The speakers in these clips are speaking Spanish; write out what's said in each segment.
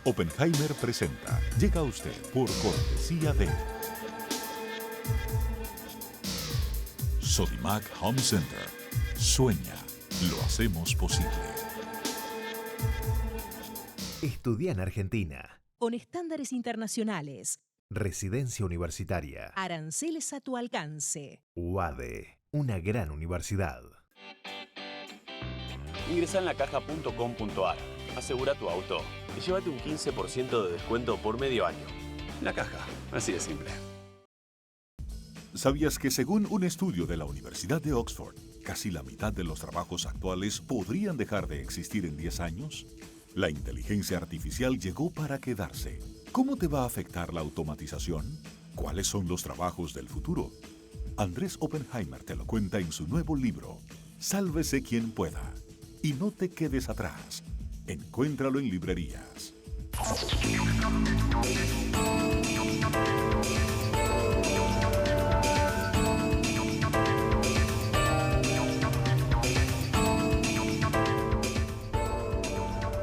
Oppenheimer presenta. Llega a usted por cortesía de Sodimac Home Center. Sueña, lo hacemos posible. Estudia en Argentina. Con estándares internacionales. Residencia universitaria. Aranceles a tu alcance. UADE, una gran universidad. Ingresa en lacaja.com.ar, asegura tu auto y llévate un 15% de descuento por medio año. La Caja, así de simple. ¿Sabías que según un estudio de la Universidad de Oxford, casi la mitad de los trabajos actuales podrían dejar de existir en 10 años? La inteligencia artificial llegó para quedarse. ¿Cómo te va a afectar la automatización? ¿Cuáles son los trabajos del futuro? Andrés Oppenheimer te lo cuenta en su nuevo libro, Sálvese quien pueda. Y no te quedes atrás. Encuéntralo en librerías.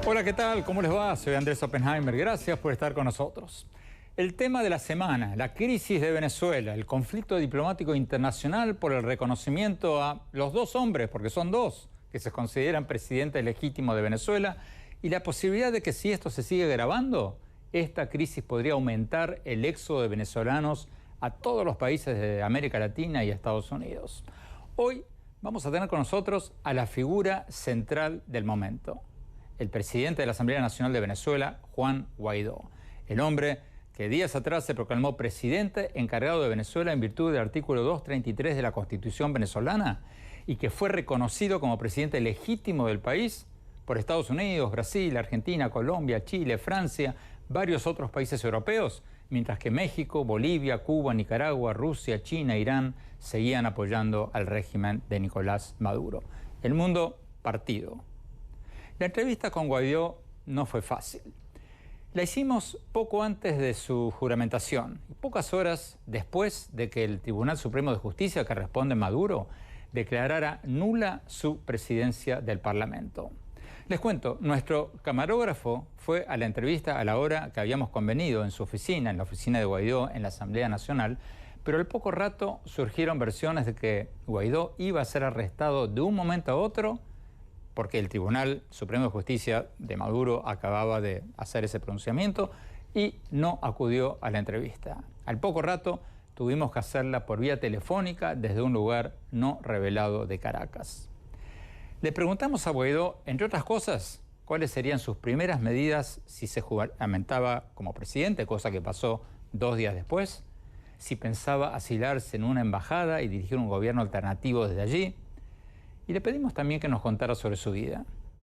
Hola, ¿qué tal? ¿Cómo les va? Soy Andrés Oppenheimer. Gracias por estar con nosotros. El tema de la semana, la crisis de Venezuela, el conflicto diplomático internacional por el reconocimiento a los dos hombres, porque son dos, que se consideran presidentes legítimos de Venezuela, y la posibilidad de que si esto se sigue agravando, esta crisis podría aumentar el éxodo de venezolanos a todos los países de América Latina y a Estados Unidos. Hoy vamos a tener con nosotros a la figura central del momento, el presidente de la Asamblea Nacional de Venezuela, Juan Guaidó, el hombre que días atrás se proclamó presidente encargado de Venezuela en virtud del artículo 233 de la Constitución venezolana y que fue reconocido como presidente legítimo del país por Estados Unidos, Brasil, Argentina, Colombia, Chile, Francia, varios otros países europeos, mientras que México, Bolivia, Cuba, Nicaragua, Rusia, China, Irán seguían apoyando al régimen de Nicolás Maduro. El mundo partido. La entrevista con Guaidó no fue fácil. La hicimos poco antes de su juramentación, y pocas horas después de que el Tribunal Supremo de Justicia, que responde a Maduro, declarara nula su presidencia del Parlamento. Les cuento, nuestro camarógrafo fue a la entrevista a la hora que habíamos convenido en su oficina, en la oficina de Guaidó, en la Asamblea Nacional, pero al poco rato surgieron versiones de que Guaidó iba a ser arrestado de un momento a otro porque el Tribunal Supremo de Justicia de Maduro acababa de hacer ese pronunciamiento y no acudió a la entrevista. Al poco rato tuvimos que hacerla por vía telefónica desde un lugar no revelado de Caracas. Le preguntamos a Guaidó, entre otras cosas, cuáles serían sus primeras medidas si se juramentaba como presidente, cosa que pasó 2 días después, si pensaba asilarse en una embajada y dirigir un gobierno alternativo desde allí, y le pedimos también que nos contara sobre su vida.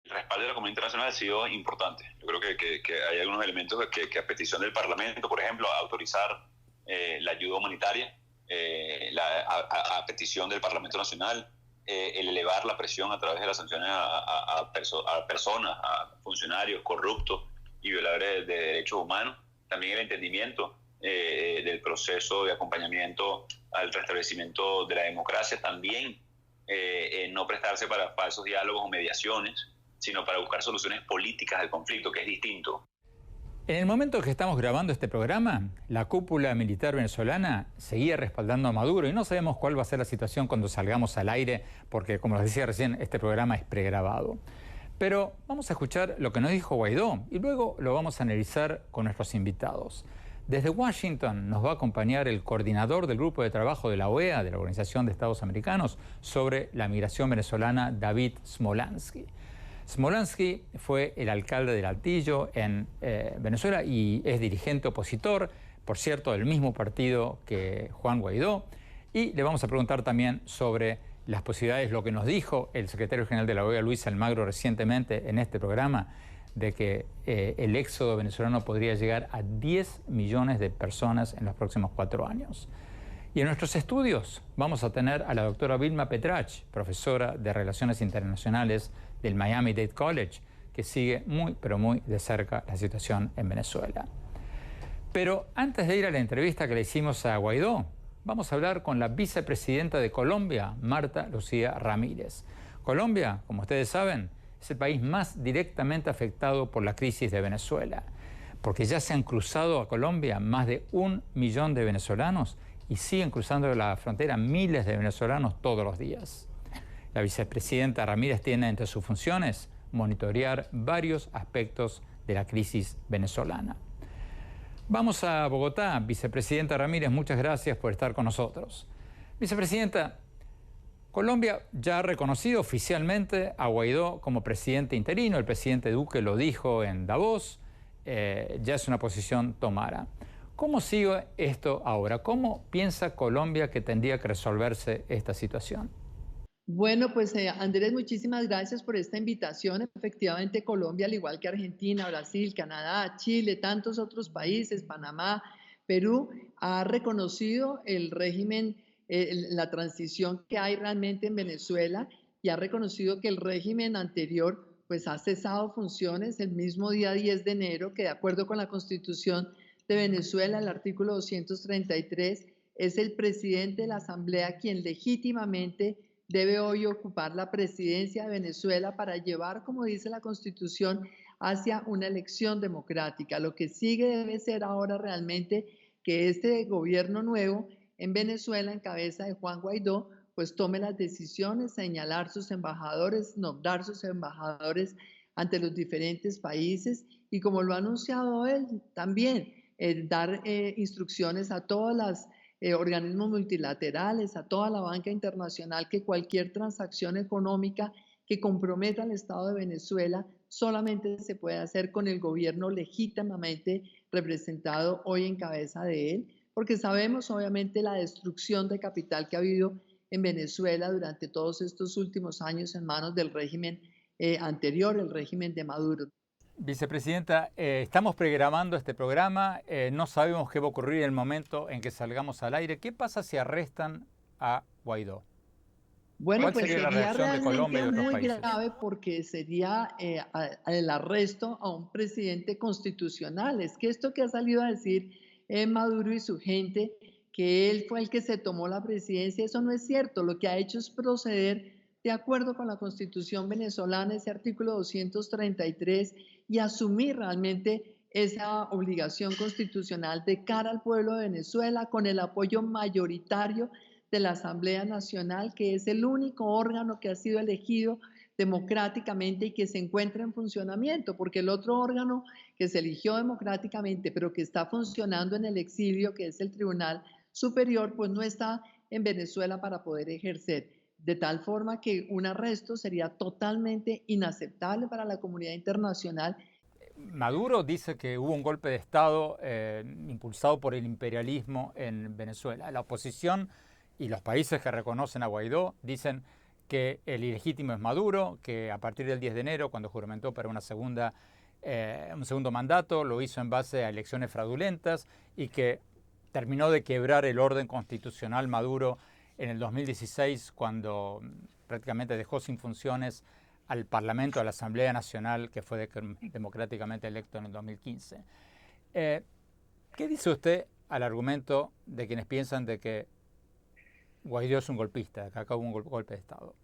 El respaldo de la comunidad internacional ha sido importante. Yo creo que hay algunos elementos que a petición del Parlamento, por ejemplo, autorizar la ayuda humanitaria, a petición del Parlamento Nacional, el elevar la presión a través de las sanciones a personas, a funcionarios corruptos y violadores de derechos humanos. También el entendimiento del proceso de acompañamiento al restablecimiento de la democracia. También no prestarse para falsos diálogos o mediaciones, sino para buscar soluciones políticas al conflicto, que es distinto. En el momento que estamos grabando este programa, la cúpula militar venezolana seguía respaldando a Maduro y no sabemos cuál va a ser la situación cuando salgamos al aire, porque, como les decía recién, este programa es pregrabado. Pero vamos a escuchar lo que nos dijo Guaidó y luego lo vamos a analizar con nuestros invitados. Desde Washington nos va a acompañar el coordinador del grupo de trabajo de la OEA, de la Organización de Estados Americanos, sobre la migración venezolana, David Smolansky. Smolansky fue el alcalde del Altillo en Venezuela y es dirigente opositor, por cierto, del mismo partido que Juan Guaidó. Y le vamos a preguntar también sobre las posibilidades, lo que nos dijo el secretario general de la OEA, Luis Almagro, recientemente en este programa, de que el éxodo venezolano podría llegar a 10 millones de personas en los próximos 4 años. Y en nuestros estudios vamos a tener a la doctora Vilma Petrach, profesora de Relaciones Internacionales del Miami-Dade College, que sigue muy, pero muy de cerca la situación en Venezuela. Pero antes de ir a la entrevista que le hicimos a Guaidó, vamos a hablar con la vicepresidenta de Colombia, Marta Lucía Ramírez. Colombia, como ustedes saben, es el país más directamente afectado por la crisis de Venezuela, porque ya se han cruzado a Colombia más de 1 millón de venezolanos y siguen cruzando la frontera miles de venezolanos todos los días. La vicepresidenta Ramírez tiene entre sus funciones monitorear varios aspectos de la crisis venezolana. Vamos a Bogotá. Vicepresidenta Ramírez, muchas gracias por estar con nosotros. Vicepresidenta, Colombia ya ha reconocido oficialmente a Guaidó como presidente interino. El presidente Duque lo dijo en Davos. Ya es una posición tomada. ¿Cómo sigue esto ahora? ¿Cómo piensa Colombia que tendría que resolverse esta situación? Bueno, pues Andrés, muchísimas gracias por esta invitación. Efectivamente, Colombia, al igual que Argentina, Brasil, Canadá, Chile, tantos otros países, Panamá, Perú, ha reconocido el régimen, la transición que hay realmente en Venezuela y ha reconocido que el régimen anterior pues ha cesado funciones el mismo día 10 de enero, que de acuerdo con la Constitución de Venezuela, el artículo 233, es el presidente de la Asamblea quien legítimamente debe hoy ocupar la presidencia de Venezuela para llevar, como dice la Constitución, hacia una elección democrática. Lo que sigue debe ser ahora realmente que este gobierno nuevo en Venezuela, en cabeza de Juan Guaidó, pues tome las decisiones, señalar sus embajadores, nombrar sus embajadores ante los diferentes países y, como lo ha anunciado él, también dar instrucciones a todas las organismos multilaterales, a toda la banca internacional, que cualquier transacción económica que comprometa al Estado de Venezuela solamente se puede hacer con el gobierno legítimamente representado hoy en cabeza de él, porque sabemos obviamente la destrucción de capital que ha habido en Venezuela durante todos estos últimos años en manos del régimen anterior, el régimen de Maduro. Vicepresidenta, estamos programando este programa, no sabemos qué va a ocurrir en el momento en que salgamos al aire. ¿Qué pasa si arrestan a Guaidó? Bueno, ¿Cuál pues sería la sería reacción de Colombia y realmente otros muy países? grave, porque sería el arresto a un presidente constitucional. Es que esto que ha salido a decir Maduro y su gente, que él fue el que se tomó la presidencia, eso no es cierto. Lo que ha hecho es proceder de acuerdo con la Constitución venezolana, ese artículo 233, y asumir realmente esa obligación constitucional de cara al pueblo de Venezuela, con el apoyo mayoritario de la Asamblea Nacional, que es el único órgano que ha sido elegido democráticamente y que se encuentra en funcionamiento, porque el otro órgano que se eligió democráticamente, pero que está funcionando en el exilio, que es el Tribunal Superior, pues no está en Venezuela para poder ejercer. De tal forma que un arresto sería totalmente inaceptable para la comunidad internacional. Maduro dice que hubo un golpe de Estado impulsado por el imperialismo en Venezuela. La oposición y los países que reconocen a Guaidó dicen que el ilegítimo es Maduro, que a partir del 10 de enero, cuando juramentó para un segundo mandato, lo hizo en base a elecciones fraudulentas y que terminó de quebrar el orden constitucional Maduro en el 2016, cuando prácticamente dejó sin funciones al Parlamento, a la Asamblea Nacional, que fue democráticamente electo en el 2015. ¿Qué dice usted al argumento de quienes piensan de que Guaidó es un golpista, que acá hubo un golpe de Estado?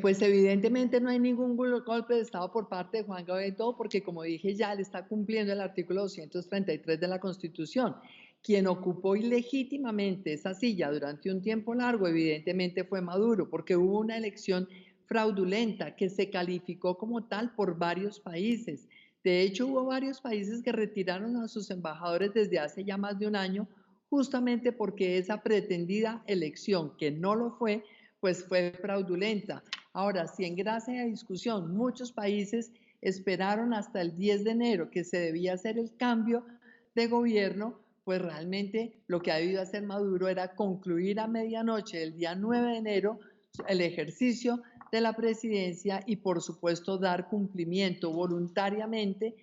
Pues evidentemente no hay ningún golpe de Estado por parte de Juan Guaidó, porque, como dije ya, él está cumpliendo el artículo 233 de la Constitución. Quien ocupó ilegítimamente esa silla durante un tiempo largo, evidentemente fue Maduro, porque hubo una elección fraudulenta que se calificó como tal por varios países. De hecho, hubo varios países que retiraron a sus embajadores desde hace ya más de un año, justamente porque esa pretendida elección, que no lo fue, pues fue fraudulenta. Ahora, si en gracia de discusión muchos países esperaron hasta el 10 de enero que se debía hacer el cambio de gobierno, pues realmente lo que ha debido hacer Maduro era concluir a medianoche del día 9 de enero el ejercicio de la presidencia y, por supuesto, dar cumplimiento voluntariamente,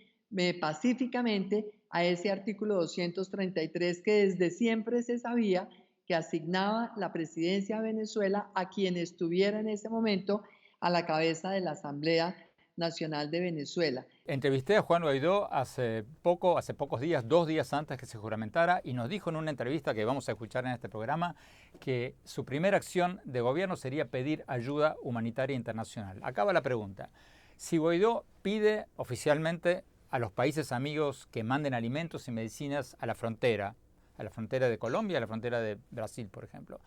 pacíficamente, a ese artículo 233 que desde siempre se sabía que asignaba la presidencia de Venezuela a quien estuviera en ese momento a la cabeza de la Asamblea Nacional de Venezuela. Entrevisté a Juan Guaidó hace pocos días, 2 días antes que se juramentara, y nos dijo en una entrevista que vamos a escuchar en este programa que su primera acción de gobierno sería pedir ayuda humanitaria internacional. Acaba la pregunta. Si Guaidó pide oficialmente a los países amigos que manden alimentos y medicinas a la frontera de Colombia, a la frontera de Brasil, por ejemplo,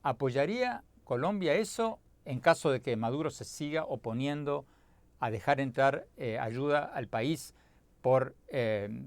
¿apoyaría Colombia eso en caso de que Maduro se siga oponiendo a dejar entrar ayuda al país por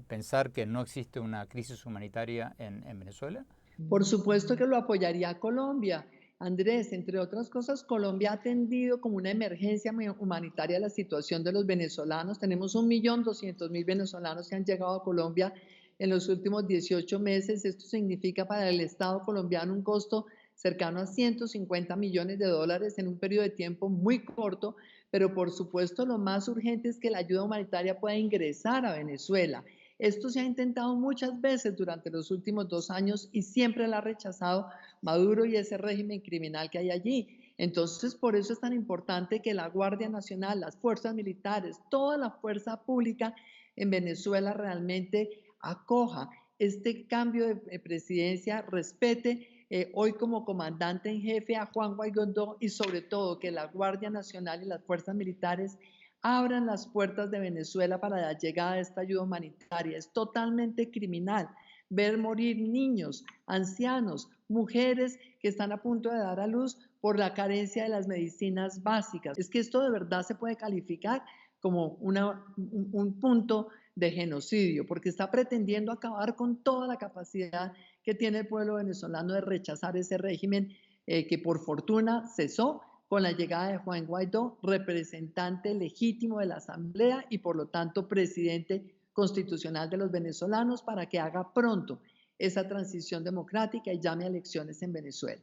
pensar que no existe una crisis humanitaria en Venezuela? Por supuesto que lo apoyaría Colombia. Andrés, entre otras cosas, Colombia ha atendido como una emergencia humanitaria la situación de los venezolanos. Tenemos 1.200.000 venezolanos que han llegado a Colombia en los últimos 18 meses. Esto significa para el Estado colombiano un costo cercano a 150 millones de dólares en un periodo de tiempo muy corto, pero por supuesto lo más urgente es que la ayuda humanitaria pueda ingresar a Venezuela. Esto se ha intentado muchas veces durante los últimos 2 años y siempre la ha rechazado Maduro y ese régimen criminal que hay allí. Entonces, por eso es tan importante que la Guardia Nacional, las fuerzas militares, toda la fuerza pública en Venezuela realmente acoja este cambio de presidencia, respete hoy como comandante en jefe a Juan Guaidó y sobre todo que la Guardia Nacional y las fuerzas militares abran las puertas de Venezuela para la llegada de esta ayuda humanitaria. Es totalmente criminal ver morir niños, ancianos, mujeres que están a punto de dar a luz por la carencia de las medicinas básicas. Es que esto de verdad se puede calificar como un punto de genocidio, porque está pretendiendo acabar con toda la capacidad que tiene el pueblo venezolano de rechazar ese régimen que por fortuna cesó con la llegada de Juan Guaidó, representante legítimo de la Asamblea y por lo tanto presidente constitucional de los venezolanos, para que haga pronto esa transición democrática y llame a elecciones en Venezuela.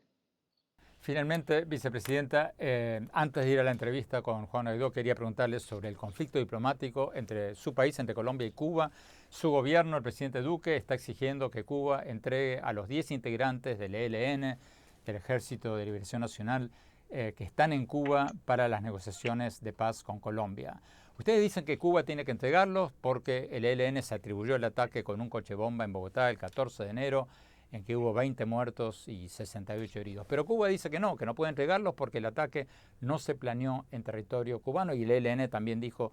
Finalmente, vicepresidenta, antes de ir a la entrevista con Juan Guaidó, quería preguntarle sobre el conflicto diplomático entre su país, entre Colombia y Cuba. Su gobierno, el presidente Duque, está exigiendo que Cuba entregue a los 10 integrantes del ELN, del Ejército de Liberación Nacional, que están en Cuba para las negociaciones de paz con Colombia. Ustedes dicen que Cuba tiene que entregarlos porque el ELN se atribuyó el ataque con un coche bomba en Bogotá el 14 de enero, en que hubo 20 muertos y 68 heridos. Pero Cuba dice que no puede entregarlos porque el ataque no se planeó en territorio cubano, y el ELN también dijo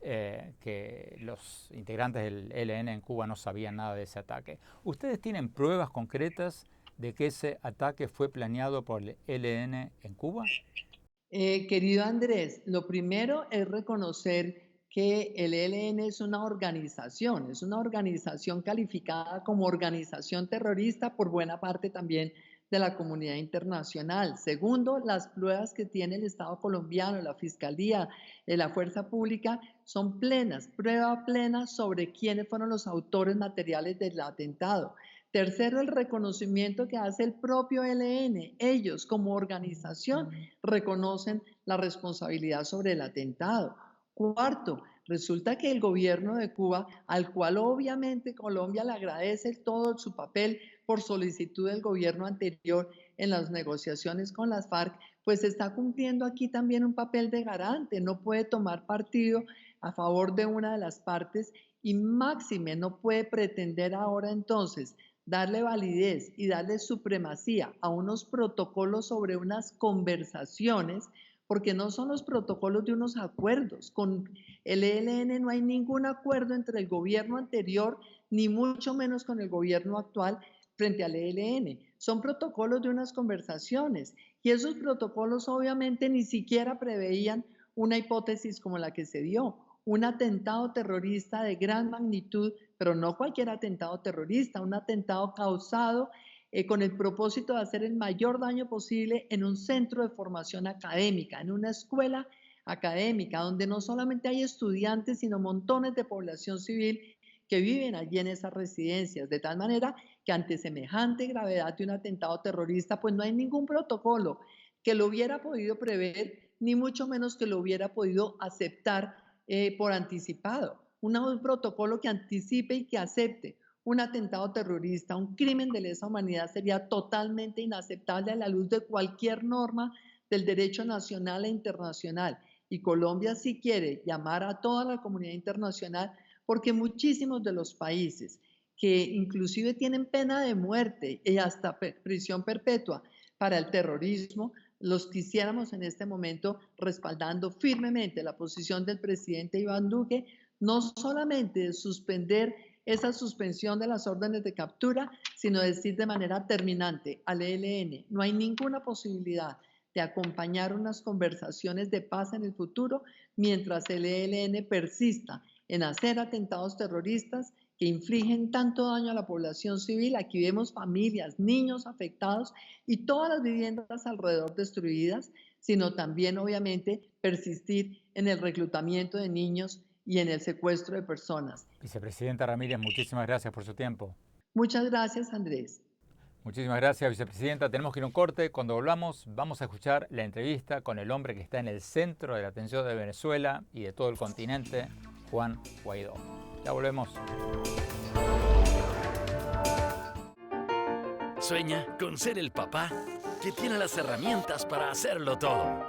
que los integrantes del ELN en Cuba no sabían nada de ese ataque. ¿Ustedes tienen pruebas concretas de que ese ataque fue planeado por el ELN en Cuba? Querido Andrés, lo primero es reconocer que el ELN es una organización calificada como organización terrorista por buena parte también de la comunidad internacional. Segundo, las pruebas que tiene el Estado colombiano, la Fiscalía, la Fuerza Pública, son plenas, prueba plena sobre quiénes fueron los autores materiales del atentado. Tercero, el reconocimiento que hace el propio ELN. Ellos, como organización, reconocen la responsabilidad sobre el atentado. Cuarto, resulta que el gobierno de Cuba, al cual obviamente Colombia le agradece todo su papel por solicitud del gobierno anterior en las negociaciones con las FARC, pues está cumpliendo aquí también un papel de garante. No puede tomar partido a favor de una de las partes y máxime no puede pretender ahora entonces darle validez y darle supremacía a unos protocolos sobre unas conversaciones, porque no son los protocolos de unos acuerdos. Con el ELN no hay ningún acuerdo entre el gobierno anterior, ni mucho menos con el gobierno actual frente al ELN. Son protocolos de unas conversaciones, y esos protocolos obviamente ni siquiera preveían una hipótesis como la que se dio, un atentado terrorista de gran magnitud, pero no cualquier atentado terrorista, un atentado causado con el propósito de hacer el mayor daño posible en un centro de formación académica, en una escuela académica, donde no solamente hay estudiantes, sino montones de población civil que viven allí en esas residencias, de tal manera que ante semejante gravedad de un atentado terrorista, pues no hay ningún protocolo que lo hubiera podido prever, ni mucho menos que lo hubiera podido aceptar por anticipado. Un protocolo que anticipe y que acepte un atentado terrorista, un crimen de lesa humanidad, sería totalmente inaceptable a la luz de cualquier norma del derecho nacional e internacional. Y Colombia sí quiere llamar a toda la comunidad internacional, porque muchísimos de los países que inclusive tienen pena de muerte y hasta prisión perpetua para el terrorismo, los quisiéramos en este momento respaldando firmemente la posición del presidente Iván Duque, no solamente de suspender esa suspensión de las órdenes de captura, sino decir de manera terminante al ELN, no hay ninguna posibilidad de acompañar unas conversaciones de paz en el futuro mientras el ELN persista en hacer atentados terroristas que infligen tanto daño a la población civil. Aquí vemos familias, niños afectados y todas las viviendas alrededor destruidas, sino también obviamente persistir en el reclutamiento de niños y en el secuestro de personas. Vicepresidenta Ramírez, muchísimas gracias por su tiempo. Muchas gracias, Andrés. Muchísimas gracias, vicepresidenta. Tenemos que ir a un corte. Cuando volvamos, vamos a escuchar la entrevista con el hombre que está en el centro de la atención de Venezuela y de todo el continente, Juan Guaidó. Ya volvemos. Sueña con ser el papá que tiene las herramientas para hacerlo todo.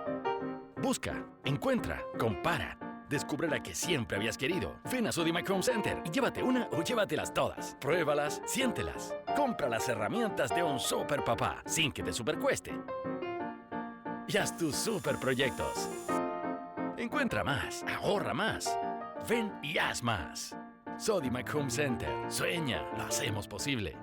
Busca, encuentra, compara. Descubre la que siempre habías querido. Ven a Sodimac Home Center y llévate una o llévatelas todas. Pruébalas, siéntelas. Compra las herramientas de un super papá sin que te supercueste. Y haz tus super proyectos. Encuentra más, ahorra más. Ven y haz más. Sodimac Home Center. Sueña, lo hacemos posible.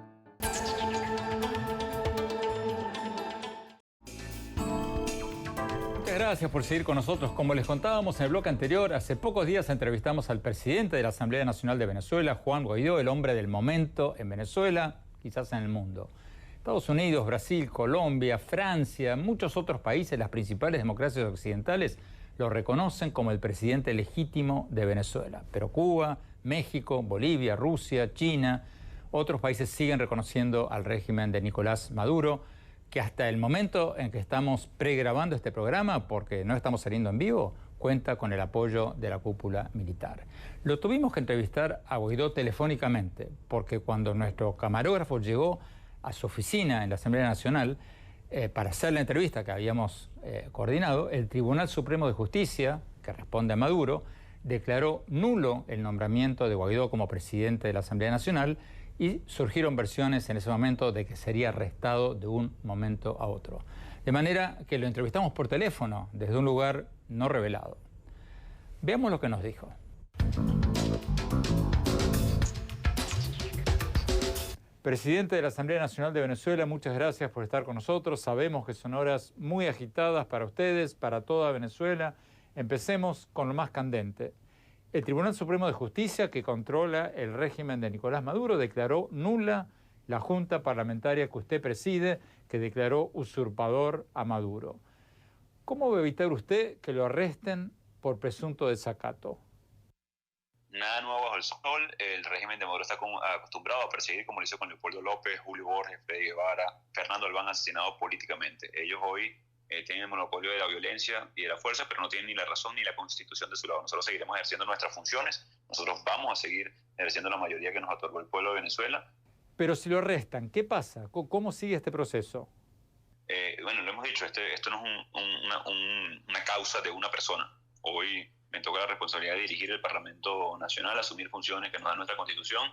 Gracias por seguir con nosotros. Como les contábamos en el bloque anterior, hace pocos días entrevistamos al presidente de la Asamblea Nacional de Venezuela, Juan Guaidó, el hombre del momento en Venezuela, quizás en el mundo. Estados Unidos, Brasil, Colombia, Francia, muchos otros países, las principales democracias occidentales, lo reconocen como el presidente legítimo de Venezuela. Pero Cuba, México, Bolivia, Rusia, China, otros países siguen reconociendo al régimen de Nicolás Maduro, que hasta el momento en que estamos pregrabando este programa, porque no estamos saliendo en vivo, cuenta con el apoyo de la cúpula militar. Lo tuvimos que entrevistar a Guaidó telefónicamente, porque cuando nuestro camarógrafo llegó a su oficina en la Asamblea Nacional para hacer la entrevista que habíamos coordinado, el Tribunal Supremo de Justicia, que responde a Maduro, declaró nulo el nombramiento de Guaidó como presidente de la Asamblea Nacional y surgieron versiones en ese momento de que sería arrestado de un momento a otro. De manera que lo entrevistamos por teléfono desde un lugar no revelado. Veamos lo que nos dijo. Presidente de la Asamblea Nacional de Venezuela, muchas gracias por estar con nosotros. Sabemos que son horas muy agitadas para ustedes, para toda Venezuela. Empecemos con lo más candente. El Tribunal Supremo de Justicia, que controla el régimen de Nicolás Maduro, declaró nula la Junta Parlamentaria que usted preside, que declaró usurpador a Maduro. ¿Cómo va a evitar usted que lo arresten por presunto desacato? Nada nuevo bajo el sol. El régimen de Maduro está acostumbrado a perseguir, como lo hizo con Leopoldo López, Julio Borges, Freddy Guevara, Fernando Albán, asesinados políticamente. Ellos hoy tienen el monopolio de la violencia y de la fuerza, pero no tienen ni la razón ni la constitución de su lado. Nosotros seguiremos ejerciendo nuestras funciones, nosotros vamos a seguir ejerciendo la mayoría que nos otorgó el pueblo de Venezuela. Pero si lo arrestan, ¿qué pasa? ¿Cómo sigue este proceso? Bueno, lo hemos dicho, esto no es una causa de una persona. Hoy me toca la responsabilidad de dirigir el Parlamento Nacional, asumir funciones que nos da nuestra Constitución,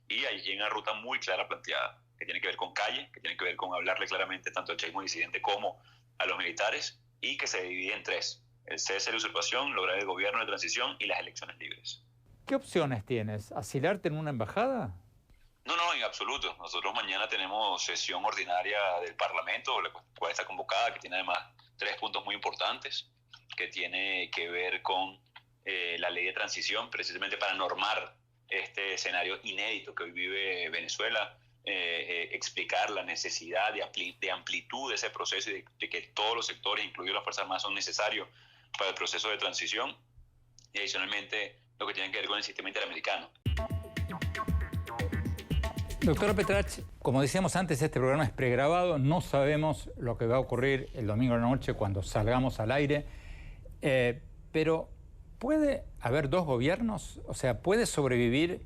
y hay una ruta muy clara planteada, que tiene que ver con calle, que tiene que ver con hablarle claramente tanto al chavismo disidente como a los militares, y que se divide en tres: el cese de la usurpación, lograr el gobierno de transición y las elecciones libres. ¿Qué opciones tienes? ¿Asilarte en una embajada? No, en absoluto. Nosotros mañana tenemos sesión ordinaria del Parlamento, la cual está convocada, que tiene además 3 puntos muy importantes, que tiene que ver con la ley de transición, precisamente para normar este escenario inédito que hoy vive Venezuela, explicar la necesidad de amplitud de ese proceso y de que todos los sectores, incluidas las Fuerzas Armadas, son necesarios para el proceso de transición, y adicionalmente lo que tiene que ver con el sistema interamericano. Doctora Petrach, como decíamos antes, este programa es pregrabado, no sabemos lo que va a ocurrir el domingo a la noche cuando salgamos al aire, pero ¿puede haber 2 gobiernos? O sea, ¿puede sobrevivir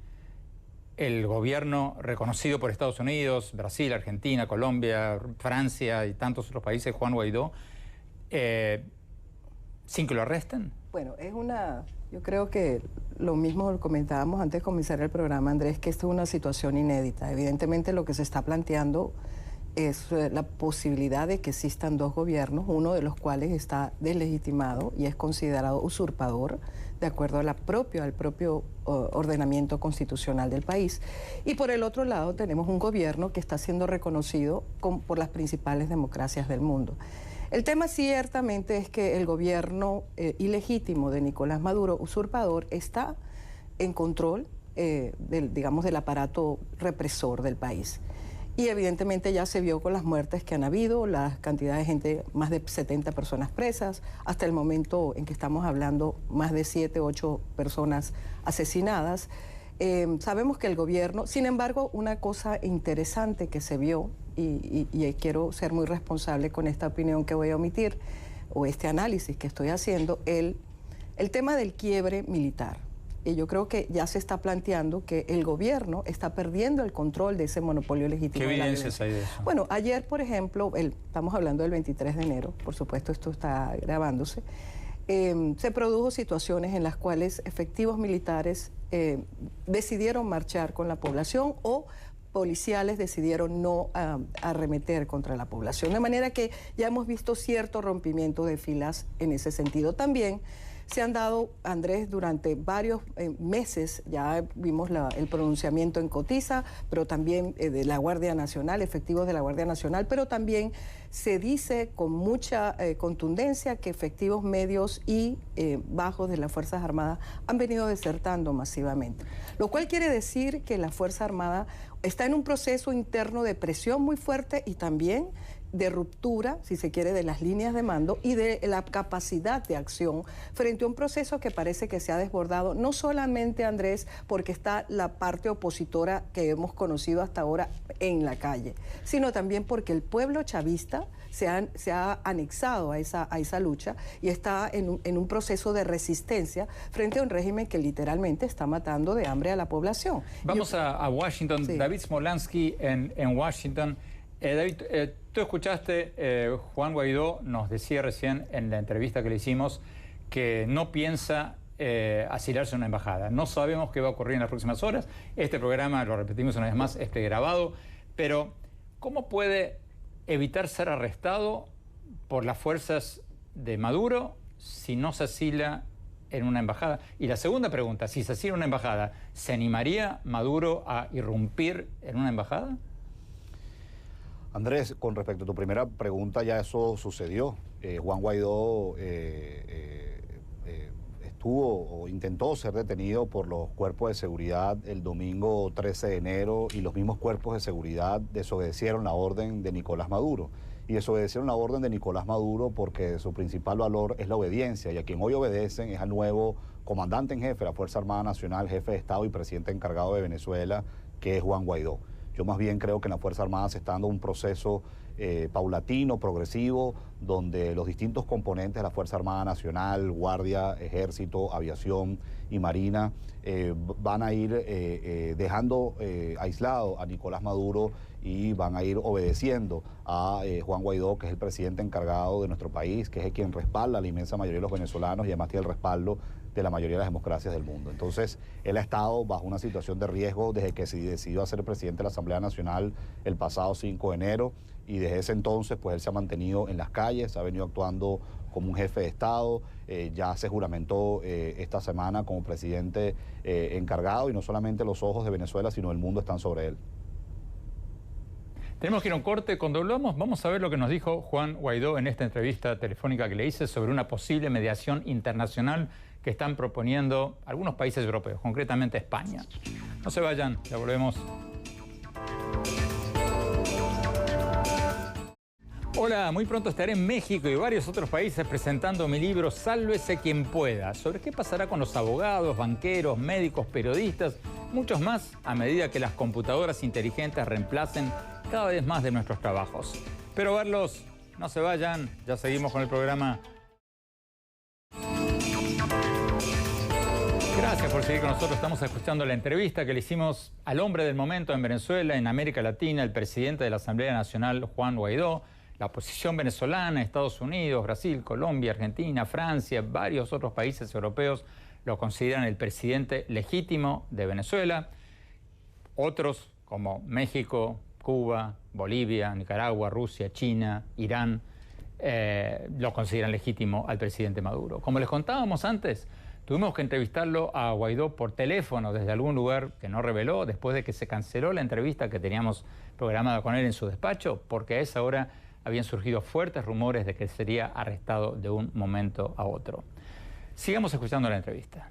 el gobierno reconocido por Estados Unidos, Brasil, Argentina, Colombia, Francia y tantos otros países, Juan Guaidó, sin que lo arresten? Bueno, yo creo que lo mismo comentábamos antes de comenzar el programa, Andrés, que esto es una situación inédita. Evidentemente lo que se está planteando es la posibilidad de que existan dos gobiernos, uno de los cuales está deslegitimado y es considerado usurpador, de acuerdo al propio ordenamiento constitucional del país. Y por el otro lado tenemos un gobierno que está siendo reconocido por las principales democracias del mundo. El tema ciertamente es que el gobierno ilegítimo de Nicolás Maduro, usurpador, está en control del aparato represor del país. Y evidentemente ya se vio con las muertes que han habido, la cantidad de gente, más de 70 personas presas, hasta el momento en que estamos hablando, más de 7, 8 personas asesinadas. Sabemos que el gobierno, sin embargo, una cosa interesante que se vio, y quiero ser muy responsable con esta opinión que voy a omitir, o este análisis que estoy haciendo, el tema del quiebre militar. Y yo creo que ya se está planteando que el gobierno está perdiendo el control de ese monopolio legítimo. ¿Qué evidencias hay de eso? Bueno, ayer, por ejemplo, estamos hablando del 23 de enero, por supuesto esto está grabándose, se produjo situaciones en las cuales efectivos militares decidieron marchar con la población o policiales decidieron no arremeter contra la población. De manera que ya hemos visto cierto rompimiento de filas en ese sentido. También se han dado, Andrés, durante varios meses, ya vimos el pronunciamiento en Cotiza, pero también de la Guardia Nacional, efectivos de la Guardia Nacional, pero también se dice con mucha contundencia que efectivos medios y bajos de las Fuerzas Armadas han venido desertando masivamente. Lo cual quiere decir que la Fuerza Armada está en un proceso interno de presión muy fuerte y también de ruptura, si se quiere, de las líneas de mando y de la capacidad de acción frente a un proceso que parece que se ha desbordado, no solamente, Andrés, porque está la parte opositora que hemos conocido hasta ahora en la calle, sino también porque el pueblo chavista se ha anexado a esa lucha y está en un proceso de resistencia frente a un régimen que literalmente está matando de hambre a la población. Vamos a Washington. Sí. David Smolansky en Washington. David, tú escuchaste, Juan Guaidó nos decía recién en la entrevista que le hicimos que no piensa asilarse a una embajada. No sabemos qué va a ocurrir en las próximas horas. Este programa, lo repetimos una vez más, grabado. Pero, ¿cómo puede evitar ser arrestado por las fuerzas de Maduro si no se asila en una embajada? Y la segunda pregunta, si se asila en una embajada, ¿se animaría Maduro a irrumpir en una embajada? Andrés, con respecto a tu primera pregunta, ya eso sucedió. Juan Guaidó estuvo o intentó ser detenido por los cuerpos de seguridad el domingo 13 de enero y los mismos cuerpos de seguridad desobedecieron la orden de Nicolás Maduro. Y desobedecieron la orden de Nicolás Maduro porque su principal valor es la obediencia y a quien hoy obedecen es al nuevo comandante en jefe de la Fuerza Armada Nacional, jefe de Estado y presidente encargado de Venezuela, que es Juan Guaidó. Yo más bien creo que en la Fuerza Armada se está dando un proceso paulatino, progresivo, donde los distintos componentes de la Fuerza Armada Nacional, Guardia, Ejército, Aviación y Marina, van a ir dejando aislado a Nicolás Maduro y van a ir obedeciendo a Juan Guaidó, que es el presidente encargado de nuestro país, que es quien respalda a la inmensa mayoría de los venezolanos y además tiene el respaldo de la mayoría de las democracias del mundo. Entonces, él ha estado bajo una situación de riesgo desde que se decidió a ser presidente de la Asamblea Nacional el pasado 5 de enero y desde ese entonces, pues él se ha mantenido en las calles, ha venido actuando como un jefe de Estado, ya se juramentó esta semana como presidente encargado y no solamente los ojos de Venezuela, sino del mundo están sobre él. Tenemos que ir a un corte. Cuando hablamos, vamos a ver lo que nos dijo Juan Guaidó en esta entrevista telefónica que le hice sobre una posible mediación internacional que están proponiendo algunos países europeos, concretamente España. No se vayan, ya volvemos. Hola, muy pronto estaré en México y varios otros países presentando mi libro Sálvese quien pueda, sobre qué pasará con los abogados, banqueros, médicos, periodistas, muchos más, a medida que las computadoras inteligentes reemplacen cada vez más de nuestros trabajos. Espero verlos, no se vayan, ya seguimos con el programa. Gracias por seguir con nosotros. Estamos escuchando la entrevista que le hicimos al hombre del momento en Venezuela, en América Latina, el presidente de la Asamblea Nacional, Juan Guaidó. La oposición venezolana, Estados Unidos, Brasil, Colombia, Argentina, Francia, varios otros países europeos lo consideran el presidente legítimo de Venezuela. Otros, como México, Cuba, Bolivia, Nicaragua, Rusia, China, Irán, lo consideran legítimo al presidente Maduro. Como les contábamos antes, tuvimos que entrevistarlo a Guaidó por teléfono desde algún lugar que no reveló, después de que se canceló la entrevista que teníamos programada con él en su despacho, porque a esa hora habían surgido fuertes rumores de que sería arrestado de un momento a otro. Sigamos escuchando la entrevista.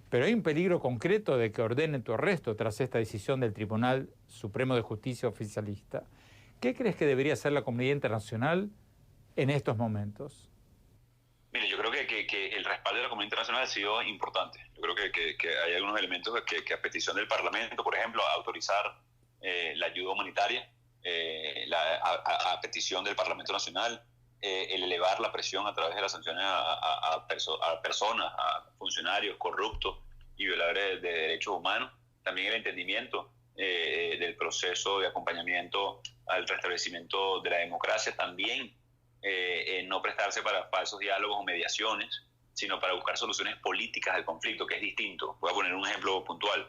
Pero hay un peligro concreto de que ordenen tu arresto tras esta decisión del Tribunal Supremo de Justicia oficialista. ¿Qué crees que debería hacer la comunidad internacional en estos momentos? Mire, yo creo que el respaldo de la comunidad internacional ha sido importante. Yo creo que hay algunos elementos que a petición del Parlamento, por ejemplo, autorizar la ayuda humanitaria, a petición del Parlamento Nacional, el elevar la presión a través de las sanciones a personas, a funcionarios corruptos y violadores de derechos humanos, también el entendimiento del proceso de acompañamiento al restablecimiento de la democracia, también no prestarse para falsos diálogos o mediaciones, sino para buscar soluciones políticas al conflicto, que es distinto. Voy a poner un ejemplo puntual.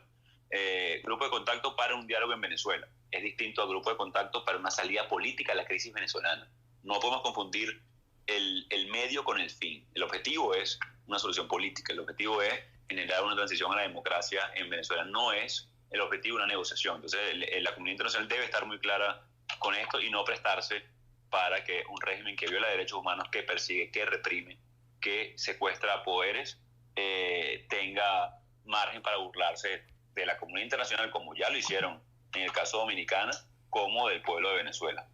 Grupo de contacto para un diálogo en Venezuela es distinto al grupo de contacto para una salida política a la crisis venezolana. No podemos confundir el medio con el fin. El objetivo es una solución política, el objetivo es generar una transición a la democracia en Venezuela, no es el objetivo de una negociación. Entonces la comunidad internacional debe estar muy clara con esto y no prestarse para que un régimen que viola derechos humanos, que persigue, que reprime, que secuestra poderes, tenga margen para burlarse de la comunidad internacional, como ya lo hicieron en el caso Dominicana, como del pueblo de Venezuela.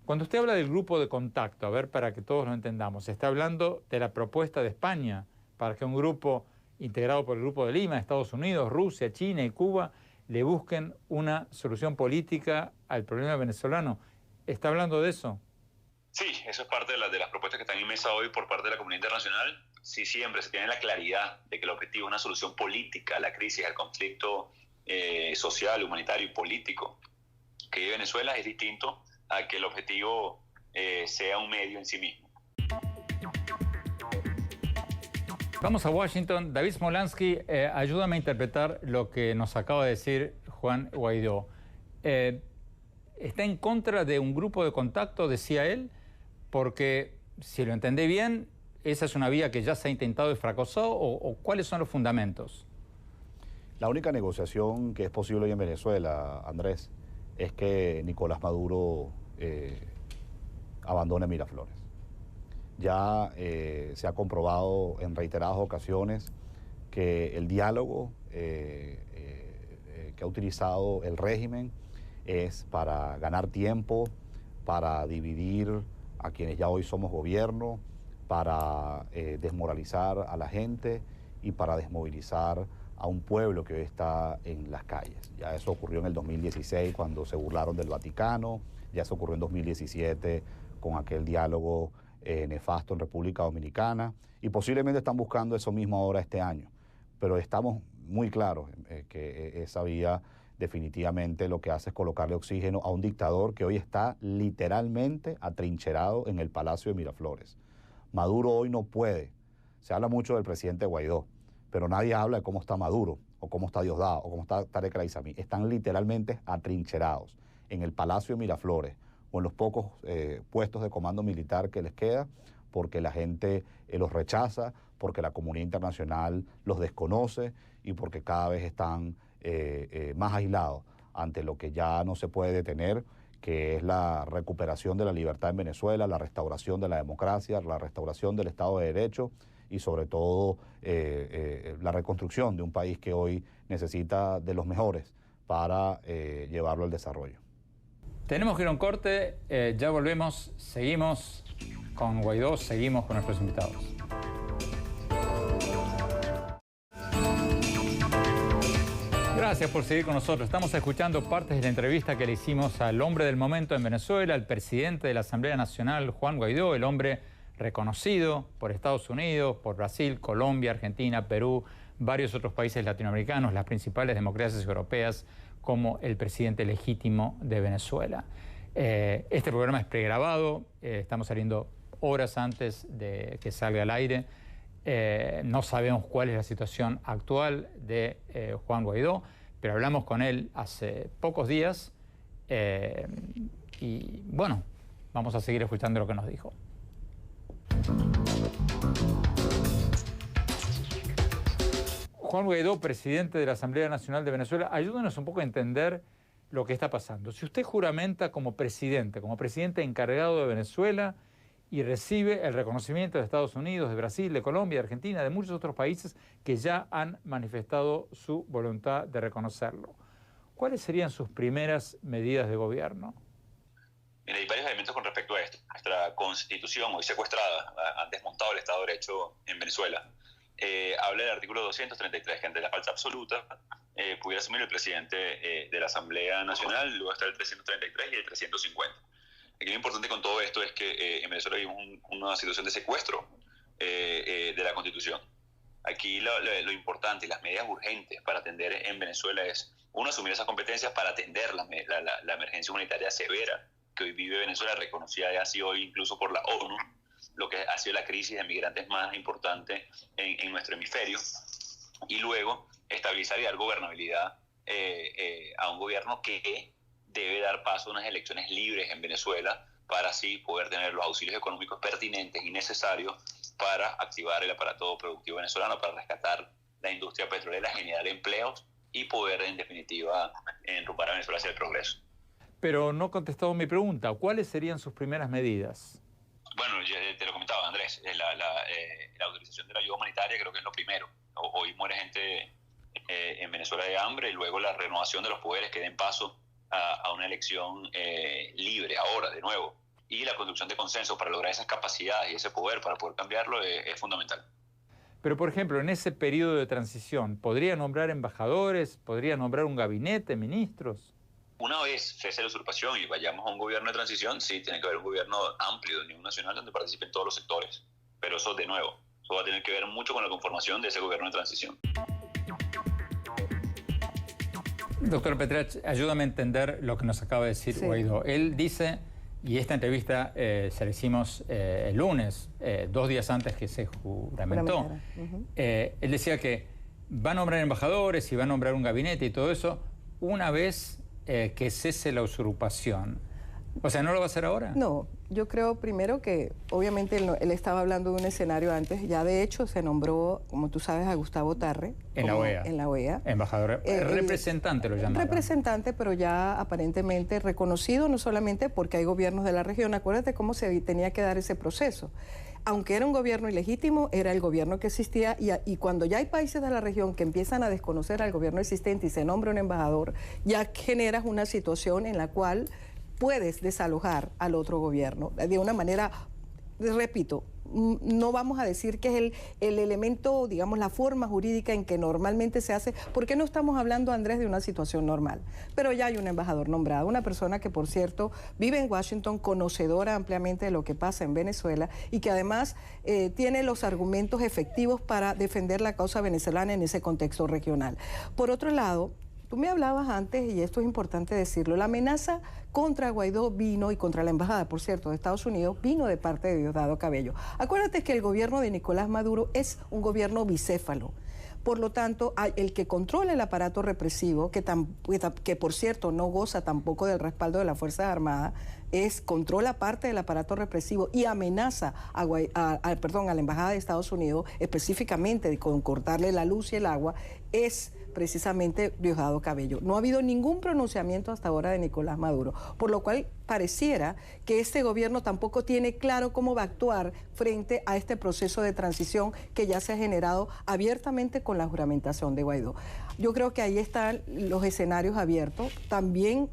Cuando usted habla del grupo de contacto, a ver, para que todos lo entendamos, está hablando de la propuesta de España para que un grupo integrado por el Grupo de Lima, Estados Unidos, Rusia, China y Cuba, le busquen una solución política al problema venezolano. ¿Está hablando de eso? Sí, eso es parte de las propuestas que están en mesa hoy por parte de la comunidad internacional. Sí, siempre se tiene la claridad de que el objetivo es una solución política a la crisis, al conflicto social, humanitario y político que vive Venezuela, es distinto a que el objetivo sea un medio en sí mismo. Vamos a Washington. David Smolansky, ayúdame a interpretar lo que nos acaba de decir Juan Guaidó. ¿Está en contra de un grupo de contacto, decía él? Porque, si lo entendí bien, ¿esa es una vía que ya se ha intentado y fracasó? ¿O cuáles son los fundamentos? La única negociación que es posible hoy en Venezuela, Andrés, es que Nicolás Maduro abandone Miraflores. Ya se ha comprobado en reiteradas ocasiones que el diálogo que ha utilizado el régimen es para ganar tiempo, para dividir a quienes ya hoy somos gobierno, para desmoralizar a la gente y para desmovilizar a un pueblo que hoy está en las calles. Ya eso ocurrió en el 2016 cuando se burlaron del Vaticano, ya eso ocurrió en 2017 con aquel diálogo nefasto en República Dominicana y posiblemente están buscando eso mismo ahora este año. Pero estamos muy claros que esa vía definitivamente lo que hace es colocarle oxígeno a un dictador que hoy está literalmente atrincherado en el Palacio de Miraflores. Maduro hoy no puede. Se habla mucho del presidente Guaidó, pero nadie habla de cómo está Maduro, o cómo está Diosdado, o cómo está Tarek El Aissami. Están literalmente atrincherados en el Palacio de Miraflores o en los pocos puestos de comando militar que les queda, porque la gente los rechaza, porque la comunidad internacional los desconoce y porque cada vez están más aislados ante lo que ya no se puede detener, que es la recuperación de la libertad en Venezuela, la restauración de la democracia, la restauración del Estado de Derecho y sobre todo la reconstrucción de un país que hoy necesita de los mejores para llevarlo al desarrollo. Tenemos que ir a un corte, ya volvemos, seguimos con Guaidó, seguimos con nuestros invitados. Gracias por seguir con nosotros. Estamos escuchando partes de la entrevista que le hicimos al hombre del momento en Venezuela, al presidente de la Asamblea Nacional, Juan Guaidó, el hombre reconocido por Estados Unidos, por Brasil, Colombia, Argentina, Perú, varios otros países latinoamericanos, las principales democracias europeas, como el presidente legítimo de Venezuela. Este programa es pregrabado, estamos saliendo horas antes de que salga al aire No sabemos cuál es la situación actual de Juan Guaidó, pero hablamos con él hace pocos días y bueno, vamos a seguir escuchando lo que nos dijo. Juan Guaidó, presidente de la Asamblea Nacional de Venezuela, ayúdenos un poco a entender lo que está pasando. Si usted juramenta como presidente encargado de Venezuela y recibe el reconocimiento de Estados Unidos, de Brasil, de Colombia, de Argentina, de muchos otros países que ya han manifestado su voluntad de reconocerlo, ¿cuáles serían sus primeras medidas de gobierno? Mira, hay varios elementos con respecto a esto. Nuestra Constitución, hoy secuestrada, han desmontado el Estado de Derecho en Venezuela. Habla del artículo 233, que ante la falta absoluta pudiera asumir el presidente de la Asamblea Nacional, luego está el 333 y el 350. Aquí lo importante con todo esto es que en Venezuela vivimos una situación de secuestro de la Constitución. Aquí lo importante y las medidas urgentes para atender en Venezuela es, uno, asumir esas competencias para atender la emergencia humanitaria severa que hoy vive Venezuela, reconocida ya así hoy incluso por la ONU, lo que ha sido la crisis de migrantes más importante en nuestro hemisferio, y luego estabilizar y dar gobernabilidad a un gobierno que debe dar paso a unas elecciones libres en Venezuela para así poder tener los auxilios económicos pertinentes y necesarios para activar el aparato productivo venezolano, para rescatar la industria petrolera, generar empleos y poder, en definitiva, enrumbar a Venezuela hacia el progreso. Pero no ha contestado mi pregunta. ¿Cuáles serían sus primeras medidas? Bueno, ya te lo comentaba, Andrés. La autorización de la ayuda humanitaria creo que es lo primero. Hoy muere gente en Venezuela de hambre, y luego la renovación de los poderes que den paso a una elección libre, ahora, de nuevo. Y la construcción de consenso para lograr esas capacidades y ese poder para poder cambiarlo es fundamental. Pero, por ejemplo, en ese periodo de transición, ¿podría nombrar embajadores? ¿Podría nombrar un gabinete, ministros? Una vez cese la usurpación y vayamos a un gobierno de transición, sí, tiene que haber un gobierno amplio de nivel nacional donde participen todos los sectores. Pero eso, de nuevo, eso va a tener que ver mucho con la conformación de ese gobierno de transición. Doctor Petrach, ayúdame a entender lo que nos acaba de decir Guaidó. Él dice, y esta entrevista se la hicimos el lunes, 2 días antes que se juramentó, él decía que va a nombrar embajadores y va a nombrar un gabinete y todo eso una vez que cese la usurpación. O sea, ¿no lo va a hacer ahora? No, yo creo primero que obviamente él estaba hablando de un escenario antes. Ya de hecho se nombró, como tú sabes, a Gustavo Tarre. En la OEA. En la OEA. Embajador, representante lo llamaron. Representante, pero ya aparentemente reconocido, no solamente porque hay gobiernos de la región. Acuérdate cómo se tenía que dar ese proceso. Aunque era un gobierno ilegítimo, era el gobierno que existía, y cuando ya hay países de la región que empiezan a desconocer al gobierno existente y se nombra un embajador, ya generas una situación en la cual puedes desalojar al otro gobierno de una manera, repito, no vamos a decir que es el elemento, digamos, la forma jurídica en que normalmente se hace, porque no estamos hablando, Andrés, de una situación normal. Pero ya hay un embajador nombrado, una persona que, por cierto, vive en Washington, conocedora ampliamente de lo que pasa en Venezuela y que además tiene los argumentos efectivos para defender la causa venezolana en ese contexto regional. Por otro lado, tú me hablabas antes, y esto es importante decirlo, la amenaza contra Guaidó vino, y contra la embajada, por cierto, de Estados Unidos, vino de parte de Diosdado Cabello. Acuérdate que el gobierno de Nicolás Maduro es un gobierno bicéfalo. Por lo tanto, el que controla el aparato represivo, que por cierto no goza tampoco del respaldo de las Fuerzas Armadas, controla parte del aparato represivo y amenaza a la embajada de Estados Unidos, específicamente con cortarle la luz y el agua, es precisamente Diosdado Cabello. No ha habido ningún pronunciamiento hasta ahora de Nicolás Maduro, por lo cual pareciera que este gobierno tampoco tiene claro cómo va a actuar frente a este proceso de transición que ya se ha generado abiertamente con la juramentación de Guaidó. Yo creo que ahí están los escenarios abiertos. También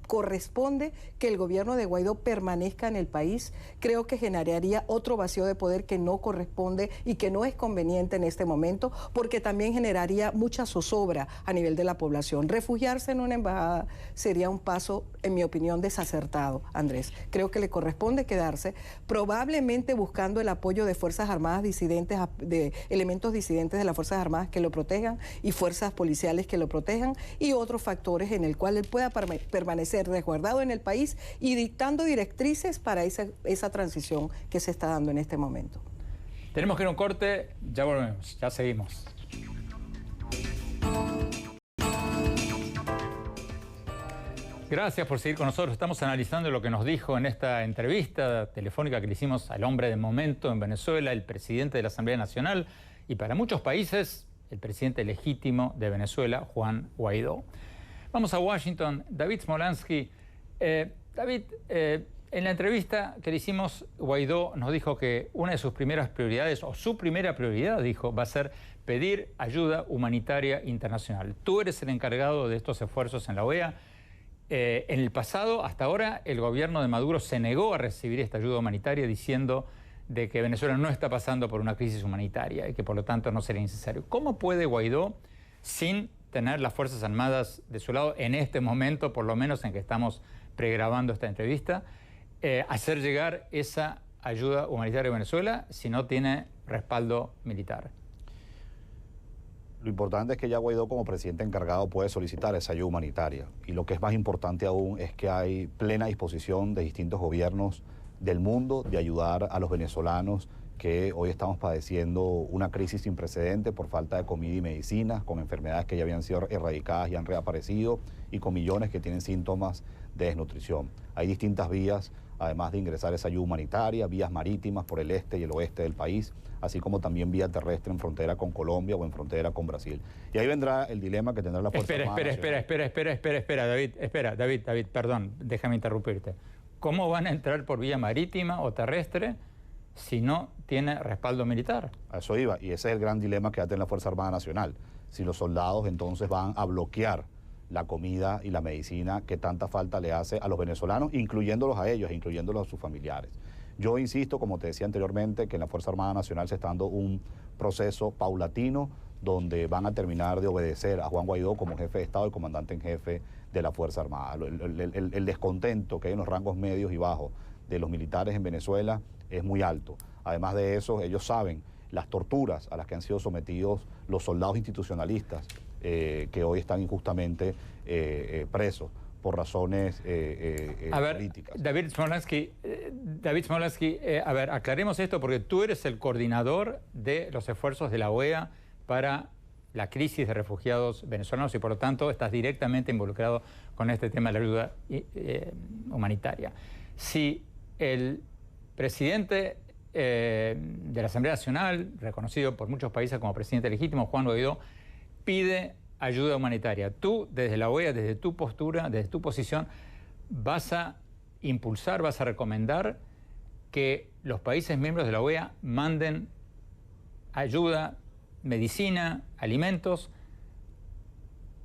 corresponde que el gobierno de Guaidó permanezca en el país. Creo que generaría otro vacío de poder que no corresponde y que no es conveniente en este momento, porque también generaría mucha zozobra a nivel de la población. Refugiarse en una embajada sería un paso, en mi opinión, desacertado, Andrés. Creo que le corresponde quedarse, probablemente buscando el apoyo de Fuerzas Armadas disidentes, de elementos disidentes de las Fuerzas Armadas que lo protejan y fuerzas policiales que lo protejan, y otros factores en el cual él pueda permanecer resguardado en el país y dictando directrices para esa transición que se está dando en este momento. Tenemos que ir a un corte, ya volvemos, ya seguimos. Gracias por seguir con nosotros. Estamos analizando lo que nos dijo en esta entrevista telefónica que le hicimos al hombre del momento en Venezuela, el presidente de la Asamblea Nacional y para muchos países, el presidente legítimo de Venezuela, Juan Guaidó. Vamos a Washington. David Smolansky. David, en la entrevista que le hicimos, Guaidó nos dijo que una de sus primeras prioridades, o su primera prioridad, dijo, va a ser pedir ayuda humanitaria internacional. Tú eres el encargado de estos esfuerzos en la OEA. En el pasado, hasta ahora, el gobierno de Maduro se negó a recibir esta ayuda humanitaria diciendo de que Venezuela no está pasando por una crisis humanitaria y que por lo tanto no sería necesario. ¿Cómo puede Guaidó, sin tener las Fuerzas Armadas de su lado en este momento, por lo menos en que estamos pregrabando esta entrevista, hacer llegar esa ayuda humanitaria a Venezuela si no tiene respaldo militar? Lo importante es que ya Guaidó como presidente encargado puede solicitar esa ayuda humanitaria. Y lo que es más importante aún es que hay plena disposición de distintos gobiernos del mundo de ayudar a los venezolanos que hoy estamos padeciendo una crisis sin precedentes por falta de comida y medicinas, con enfermedades que ya habían sido erradicadas y han reaparecido y con millones que tienen síntomas de desnutrición. Hay distintas vías, además de ingresar esa ayuda humanitaria, vías marítimas por el este y el oeste del país, así como también vía terrestre en frontera con Colombia o en frontera con Brasil. Y ahí vendrá el dilema que tendrá la Fuerza Armada Nacional. Espera, David, perdón, déjame interrumpirte. ¿Cómo van a entrar por vía marítima o terrestre si no tiene respaldo militar? A eso iba, y ese es el gran dilema que va a tener la Fuerza Armada Nacional. Si los soldados entonces van a bloquear la comida y la medicina que tanta falta le hace a los venezolanos, incluyéndolos a ellos, incluyéndolos a sus familiares. Yo insisto, como te decía anteriormente, que en la Fuerza Armada Nacional se está dando un proceso paulatino donde van a terminar de obedecer a Juan Guaidó como jefe de Estado y comandante en jefe de la Fuerza Armada. El descontento que hay en los rangos medios y bajos de los militares en Venezuela es muy alto. Además de eso, ellos saben las torturas a las que han sido sometidos los soldados institucionalistas que hoy están injustamente presos por razones políticas. David Smolansky, a ver, aclaremos esto porque tú eres el coordinador de los esfuerzos de la OEA para la crisis de refugiados venezolanos y por lo tanto estás directamente involucrado con este tema de la ayuda humanitaria. Si el presidente de la Asamblea Nacional, reconocido por muchos países como presidente legítimo, Juan Guaidó, pide ayuda humanitaria, tú desde la OEA, desde tu postura, desde tu posición, vas a impulsar, vas a recomendar que los países miembros de la OEA manden ayuda, medicina, alimentos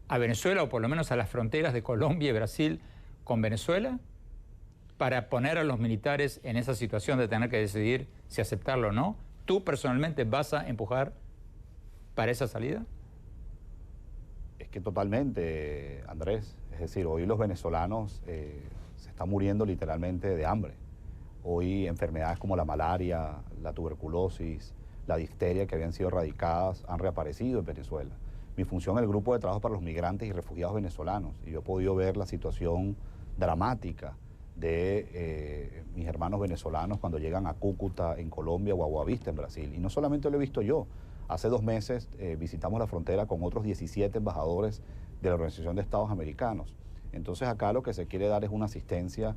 a Venezuela o por lo menos a las fronteras de Colombia y Brasil con Venezuela para poner a los militares en esa situación de tener que decidir si aceptarlo o no. ¿Tú personalmente vas a empujar para esa salida? Es que totalmente, Andrés. Es decir, hoy los venezolanos se están muriendo literalmente de hambre. Hoy enfermedades como la malaria, la tuberculosis, la difteria que habían sido erradicadas han reaparecido en Venezuela. Mi función es el Grupo de Trabajo para los Migrantes y Refugiados Venezolanos y yo he podido ver la situación dramática de mis hermanos venezolanos cuando llegan a Cúcuta en Colombia o a Boavista en Brasil. Y no solamente lo he visto yo. Hace 2 meses visitamos la frontera con otros 17 embajadores de la Organización de Estados Americanos. Entonces acá lo que se quiere dar es una asistencia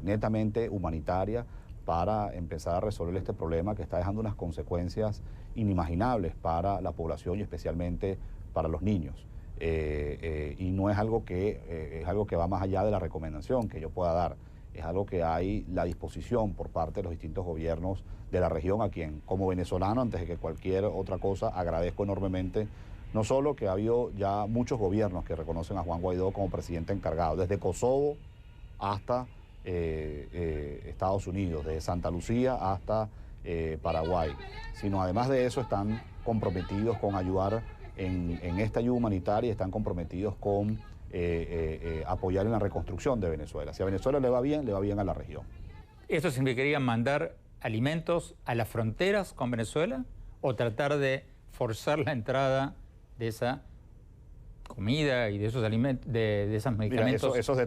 netamente humanitaria para empezar a resolver este problema que está dejando unas consecuencias inimaginables para la población y especialmente para los niños. Y no es algo que va más allá de la recomendación que yo pueda dar. Es algo que hay la disposición por parte de los distintos gobiernos de la región, a quien como venezolano, antes de que cualquier otra cosa, agradezco enormemente, no solo que ha habido ya muchos gobiernos que reconocen a Juan Guaidó como presidente encargado, desde Kosovo hasta Estados Unidos, desde Santa Lucía hasta Paraguay, sino además de eso están comprometidos con ayudar en esta ayuda humanitaria, están comprometidos con apoyar en la reconstrucción de Venezuela. Si a Venezuela le va bien a la región. ¿Esto significaría mandar alimentos a las fronteras con Venezuela o tratar de forzar la entrada de esa comida y de esos alimentos, de esos medicamentos. Mira, esos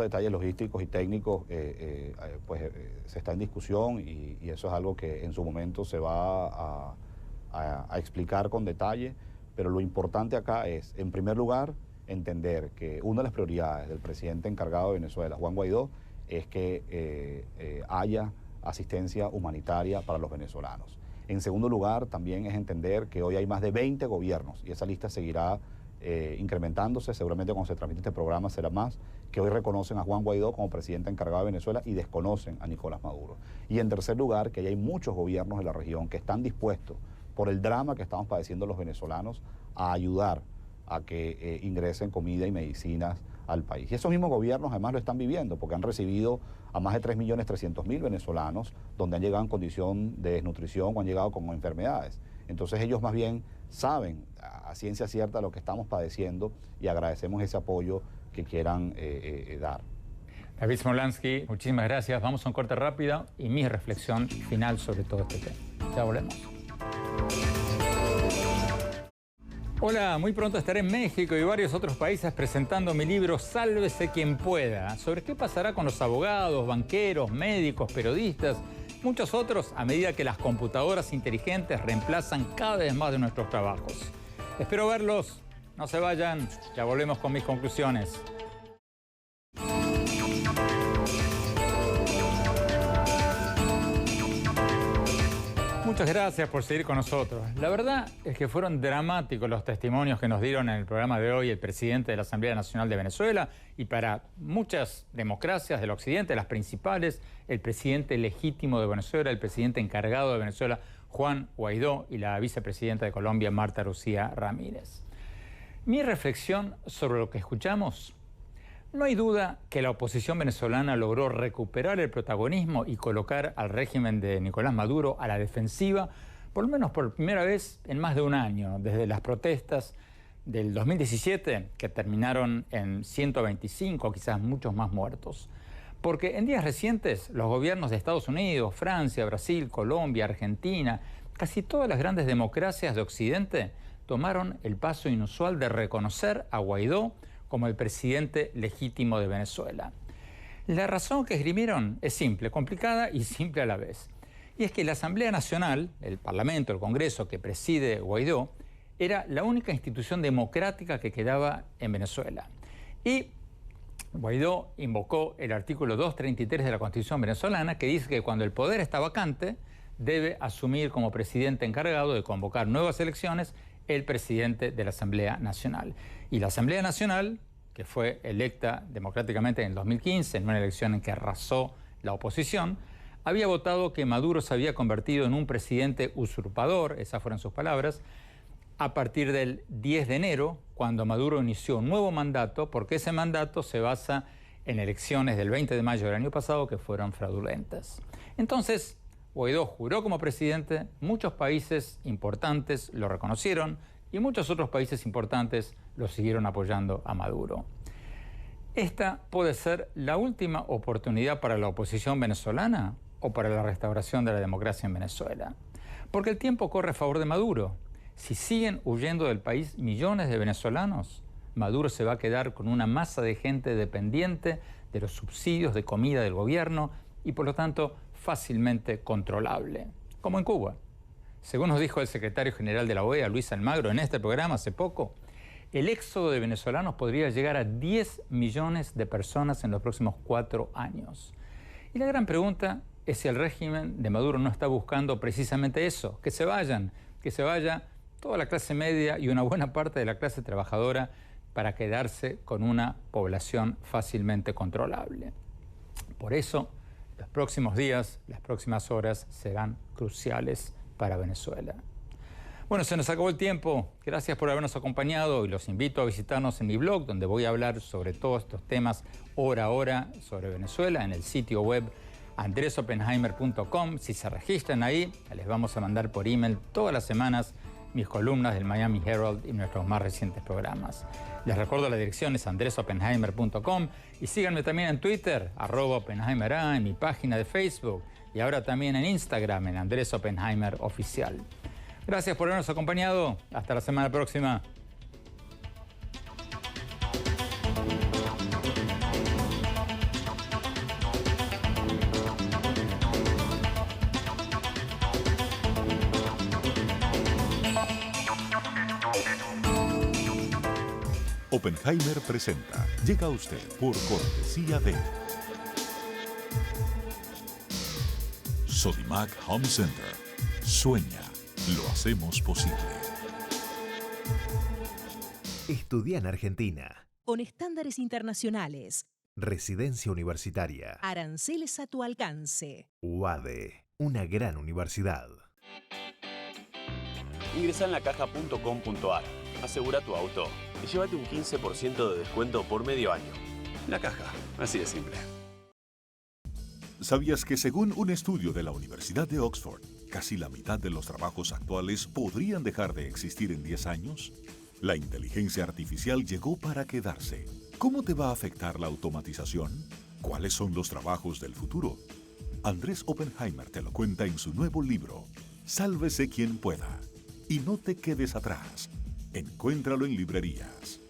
detalles logísticos y técnicos se está en discusión y eso es algo que en su momento se va a explicar con detalle, pero lo importante acá es, en primer lugar, entender que una de las prioridades del presidente encargado de Venezuela, Juan Guaidó, es que haya asistencia humanitaria para los venezolanos. En segundo lugar, también es entender que hoy hay más de 20 gobiernos y esa lista seguirá incrementándose. Seguramente cuando se transmite este programa será más, que hoy reconocen a Juan Guaidó como presidente encargado de Venezuela y desconocen a Nicolás Maduro. Y en tercer lugar, que hay muchos gobiernos de la región que están dispuestos, por el drama que estamos padeciendo los venezolanos, a ayudar a que ingresen comida y medicinas al país. Y esos mismos gobiernos además lo están viviendo porque han recibido a más de 3.300.000 venezolanos donde han llegado en condición de desnutrición o han llegado con enfermedades. Entonces ellos más bien saben a ciencia cierta lo que estamos padeciendo y agradecemos ese apoyo que quieran dar. David Smolansky, muchísimas gracias. Vamos a un corte rápido y mi reflexión final sobre todo este tema. Ya volvemos. Hola, muy pronto estaré en México y varios otros países presentando mi libro Sálvese quien pueda, sobre qué pasará con los abogados, banqueros, médicos, periodistas, muchos otros a medida que las computadoras inteligentes reemplazan cada vez más de nuestros trabajos. Espero verlos, no se vayan, ya volvemos con mis conclusiones. Muchas gracias por seguir con nosotros. La verdad es que fueron dramáticos los testimonios que nos dieron en el programa de hoy el presidente de la Asamblea Nacional de Venezuela y para muchas democracias del occidente, las principales, el presidente legítimo de Venezuela, el presidente encargado de Venezuela, Juan Guaidó, y la vicepresidenta de Colombia, Marta Lucía Ramírez. Mi reflexión sobre lo que escuchamos: no hay duda que la oposición venezolana logró recuperar el protagonismo y colocar al régimen de Nicolás Maduro a la defensiva, por lo menos por primera vez en más de un año, desde las protestas del 2017, que terminaron en 125, quizás muchos más muertos. Porque en días recientes, los gobiernos de Estados Unidos, Francia, Brasil, Colombia, Argentina, casi todas las grandes democracias de Occidente tomaron el paso inusual de reconocer a Guaidó como el presidente legítimo de Venezuela. La razón que esgrimieron es simple, complicada y simple a la vez. Y es que la Asamblea Nacional, el Parlamento, el Congreso que preside Guaidó, era la única institución democrática que quedaba en Venezuela. Y Guaidó invocó el artículo 233 de la Constitución venezolana, que dice que cuando el poder está vacante, debe asumir como presidente encargado de convocar nuevas elecciones el presidente de la Asamblea Nacional. Y la Asamblea Nacional, que fue electa democráticamente en el 2015, en una elección en que arrasó la oposición, había votado que Maduro se había convertido en un presidente usurpador, esas fueron sus palabras, a partir del 10 de enero, cuando Maduro inició un nuevo mandato, porque ese mandato se basa en elecciones del 20 de mayo del año pasado que fueron fraudulentas. Entonces, Guaidó juró como presidente, muchos países importantes lo reconocieron y muchos otros países importantes lo siguieron apoyando a Maduro. ¿Esta puede ser la última oportunidad para la oposición venezolana o para la restauración de la democracia en Venezuela? Porque el tiempo corre a favor de Maduro. Si siguen huyendo del país millones de venezolanos, Maduro se va a quedar con una masa de gente dependiente de los subsidios de comida del gobierno y por lo tanto fácilmente controlable, como en Cuba. Según nos dijo el secretario general de la OEA, Luis Almagro, en este programa hace poco, el éxodo de venezolanos podría llegar a 10 millones de personas en los próximos 4 años. Y la gran pregunta es si el régimen de Maduro no está buscando precisamente eso, que se vaya toda la clase media y una buena parte de la clase trabajadora para quedarse con una población fácilmente controlable. Por eso, los próximos días, las próximas horas serán cruciales para Venezuela. Bueno, se nos acabó el tiempo. Gracias por habernos acompañado y los invito a visitarnos en mi blog, donde voy a hablar sobre todos estos temas hora a hora sobre Venezuela, en el sitio web andresopenheimer.com. Si se registran ahí, les vamos a mandar por email todas las semanas mis columnas del Miami Herald y nuestros más recientes programas. Les recuerdo la dirección es andresopenheimer.com y síganme también en Twitter, @OpenheimerA, en mi página de Facebook y ahora también en Instagram, en Andrés Oppenheimer Oficial. Gracias por habernos acompañado. Hasta la semana próxima. Oppenheimer presenta. Llega a usted por cortesía de Sodimac Home Center. Sueña, lo hacemos posible. Estudia en Argentina. Con estándares internacionales. Residencia universitaria. Aranceles a tu alcance. UADE, una gran universidad. Ingresa en lacaja.com.ar, asegura tu auto y llévate un 15% de descuento por medio año. La Caja, así de simple. ¿Sabías que según un estudio de la Universidad de Oxford, casi la mitad de los trabajos actuales podrían dejar de existir en 10 años? La inteligencia artificial llegó para quedarse. ¿Cómo te va a afectar la automatización? ¿Cuáles son los trabajos del futuro? Andrés Oppenheimer te lo cuenta en su nuevo libro, Sálvese quien pueda. Y no te quedes atrás. Encuéntralo en librerías.